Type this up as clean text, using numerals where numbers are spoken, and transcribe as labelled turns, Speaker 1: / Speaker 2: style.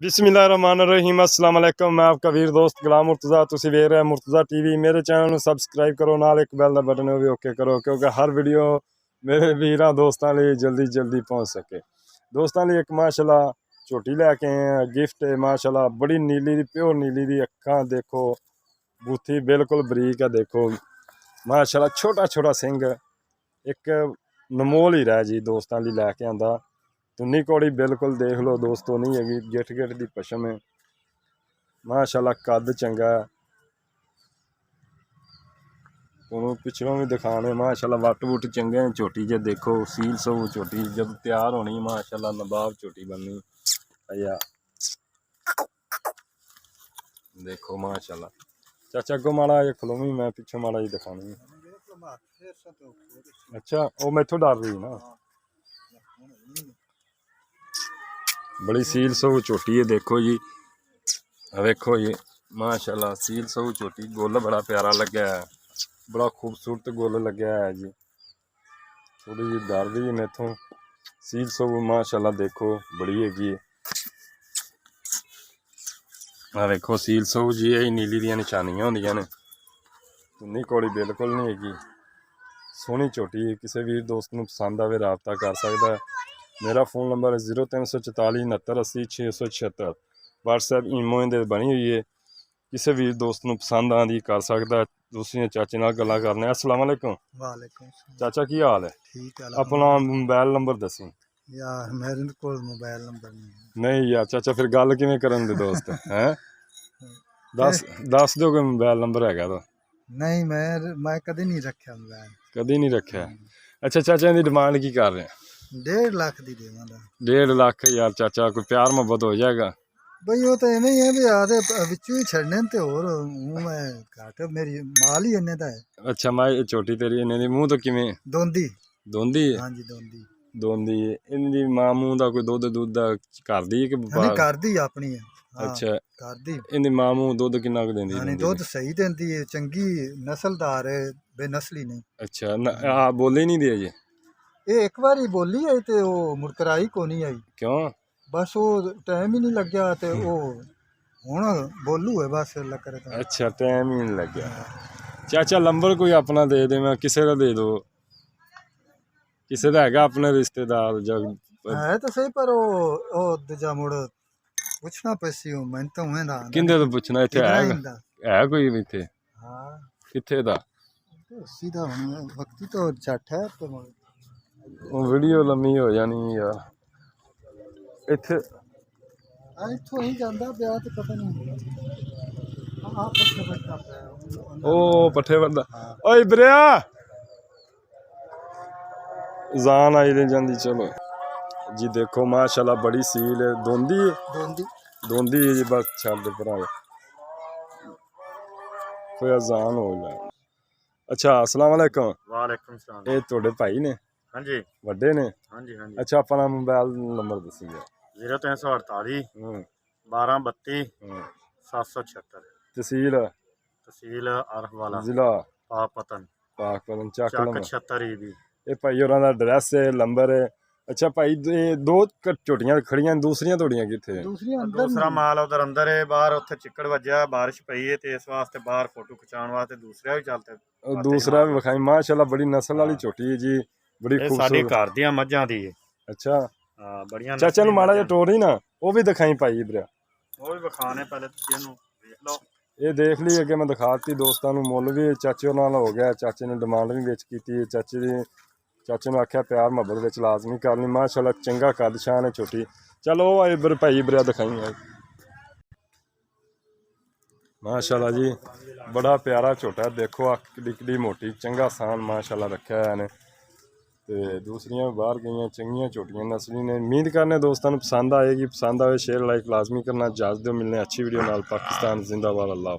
Speaker 1: बिस्मिल्लाहिर्रहमानिर्रहीम अस्सलाम वालेकुम। मैं आपका वीर दोस्त गुलाम मुर्तज़ा, तुसी वेख रहे मुर्तज़ा टीवी। मेरे चैनल में सबसक्राइब करो, नाल एक बैल का बटन भी ओके करो, क्योंकि हर वीडियो मेरे वीरां दोस्तों लिए जल्दी जल्दी पहुँच सके। दोस्तों लिए एक माशाल्लाह झोटी लैके आए हैं, गिफ्ट है माशाल्लाह, बड़ी नीली दी प्योर नीली दी अक्खां देखो, बूथी बिल्कुल बरीक है देखो माशाल्लाह, छोटा छोटा सिंह एक नमोल ही रह जी दोस्तों लिए लैके आंदा। तुन्नी कौड़ी बिल्कुल देख लो दोस्तों, नहीं हैगी, गिट गिट दी पशम है माशाल्लाह, कद चंगा है। तुहानू पिछलों भी दिखाने माशाल्लाह, वट वुट चंगे हैं। झोटी जे देखो सील सऊ झोटी जब तैयार होनी माशाल्लाह नबाब झोटी बननी या देखो माशाल्लाह। चाचा अगो माड़ा ये खलोवी, मैं पिछों माड़ा जी दिखानी। अच्छा वो मैथों डर रही ना, बड़ी सील सऊ झोटी है देखो जी, वेखो ये माशाल्लाह सील सऊ झोटी। गुल बड़ा प्यारा लग्या है, बड़ा खूबसूरत गुल लग्या है जी। थोड़ी जी डर रही है मैथों, सील सऊ माशाल्लाह देखो बड़ी हैगी। वेखो सील सऊ जी, ये नीली दियां निशानियां होंदियां ने, तुन्नी कौड़ी बिल्कुल नहीं हैगी। सोहनी झोटी, किसी वीर दोस्त नूं पसंद आवे राबता कर सकदा है। मेरा फ़ोन नंबर है 0344 69 80 676। व्हाट्सएप ईमो दे बनी हुई है, किसी वीर दोस्त नूं पसंद आंदी कर सकदा है। दूसरी चाचे नाल गल्लां करने। अस्सलाम वालेकुम।
Speaker 2: वालेकुम
Speaker 1: चाचा की हाल है?
Speaker 2: ठीक है
Speaker 1: अपना मोबाइल नंबर दसी।
Speaker 2: यार मेरे को मोबाइल नंबर
Speaker 1: नहीं यार चाचा, फिर गल किवें करन दे दोस्त हैं? दस दो कोई मोबाइल नंबर हैगा तो।
Speaker 2: नहीं मैं कभी नहीं रखा मोबाइल,
Speaker 1: कभी नहीं रखा। अच्छा चाचा की डिमांड की कर रहे हैं?
Speaker 2: 1.5 लाख दी देवांगा।
Speaker 1: 1.5 लाख यार चाचा, कोई प्यार मोहब्बत हो जाएगा?
Speaker 2: बई वो तो इवें ही है भी आधे विचों ही छड़ने ते और मैं घाट मेरी माल ही इन्ने दा है।
Speaker 1: अच्छा मैं छोटी तेरी इन्ने दी मूँह तो किवें
Speaker 2: दोंदी
Speaker 1: दोंदी है?
Speaker 2: हाँ जी दोंदी
Speaker 1: दोंदी है इनदी मां मूँह दा कोई दुध दुध घर दी है कि
Speaker 2: नहीं
Speaker 1: बाहर?
Speaker 2: कर दी अपनी है। हाँ
Speaker 1: अच्छा
Speaker 2: कर दी।
Speaker 1: इनदी मां मूँह दुध किन्ना क देंदी?
Speaker 2: यानी दूध सही देंदी है, चंगी नस्लदार है, बेनस्ली नहीं।
Speaker 1: अच्छा आ बोले नहीं दे जे?
Speaker 2: ये एक बार ही बोली है ते वो मुड़कराई को नहीं आई,
Speaker 1: क्यों?
Speaker 2: बस वो टाइम ही नहीं लग गया ते वो हुण बोलू है बस लग रहा।
Speaker 1: अच्छा टाइम ही नहीं लग गया। चाचा नंबर कोई अपना दे दे, मैं किसी का दे दो, किसी का हैगा अपने रिश्तेदार जब
Speaker 2: है तो सही, पर वो दूजा मुड़ पूछना पैसी हूँ मैं तो हुए ना
Speaker 1: किंदे तो पुछना, इत्थे
Speaker 2: इब्राहिम दा।
Speaker 1: है कोई इत्थे?
Speaker 2: हाँ
Speaker 1: कित्थे दा?
Speaker 2: तो सीधा हुण वक्ती तो झट है तो
Speaker 1: वो वीडियो लम्मी हो जानी यार। इत्थे
Speaker 2: इत्थों ही जांदा ब्याह ते पता नहीं। हाँ पट्ठे बैठा पे
Speaker 1: ओ पट्ठे बंदा। ओए इब्रिया जान आई ले जांदी। चलो जी देखो माशाल्लाह बड़ी सील है, दोंदी है?
Speaker 2: दोंदी
Speaker 1: दोंदी है जी, बस छड़ दे भरा कोई अजान हो जाए। अच्छा अस्सलाम वालेकुम।
Speaker 3: वालेकुम सलाम।
Speaker 1: ये थोड़े भाई ने?
Speaker 3: हाँ जी
Speaker 1: वड्डे ने?
Speaker 3: हाँ जी हाँ जी।
Speaker 1: अच्छा अपना मोबाइल नंबर दसी यार।
Speaker 3: 0348
Speaker 1: हम्म
Speaker 3: 1232
Speaker 1: हम्म।
Speaker 3: 776।
Speaker 1: तहसील
Speaker 3: तहसील अरफवाला,
Speaker 1: जिला
Speaker 3: पापतन,
Speaker 1: पाकपतन
Speaker 3: ਚੱਕ
Speaker 1: ਚੱਕ
Speaker 3: 76 भी।
Speaker 1: ये भाई होरां दा एड्रैस है, नंबर है। अच्छा भाई ये दो झोटियां खड़ियां, दूसरियां थोड़ियां कित्थे?
Speaker 2: दूसरी अंदर
Speaker 3: दूसरा माल उधर अंदर है, बाहर उत्थे चिक्कड़ वजया, बारिश पई है ते इस वास्ते बाहर फोटो खिचाण वास्ते दूसरा भी चलते।
Speaker 1: दूसरा भी विखाई माशाल्लाह, बड़ी नस्ल वाली झोटी है जी, बड़ी
Speaker 3: ये साडी
Speaker 1: खूबसूरत।
Speaker 3: घर दियां मੱਝਾਂ दी है।
Speaker 1: अच्छा
Speaker 3: हाँ बड़ियां
Speaker 1: चाचा
Speaker 3: नस्ली
Speaker 1: नूं माड़ा
Speaker 3: मੱਝਾਂ
Speaker 1: जिहा टोरी ना, वो भी दिखाई पाई इब्रिया।
Speaker 3: वो भी विखाने, पहले तुसीं इहनूं देख लो।
Speaker 1: ये देख ली अगे, मैं दिखाती दोस्तों नूं। मुੱਲ भी चाचे नाल हो गया, चाचे ने डिमांड भी विच कीती, चाचे ने आख्या प्यार मुहब्बत विच लाजमी करनी। माशाल्लाह चंगा कद शान है छोटी। चलो इबर भाई इब्रिया दिखाई माशाल्लाह जी, बड़ा प्यारा झोटा देखो, अख किड्डी किड्डी मोटी, चंगा सान माशाल्लाह रखा है ने। ते दूसरियां बाहर गई चंगियां झोटियां नस्ली ने। उम्मीद करने दोस्तों पसंद आएगी, पसंद आए शेयर लाइक लाजमी करना। इजाज़त दो, मिलने अच्छी वीडियो नाल। पाकिस्तान जिंदाबाद। अल्लाह।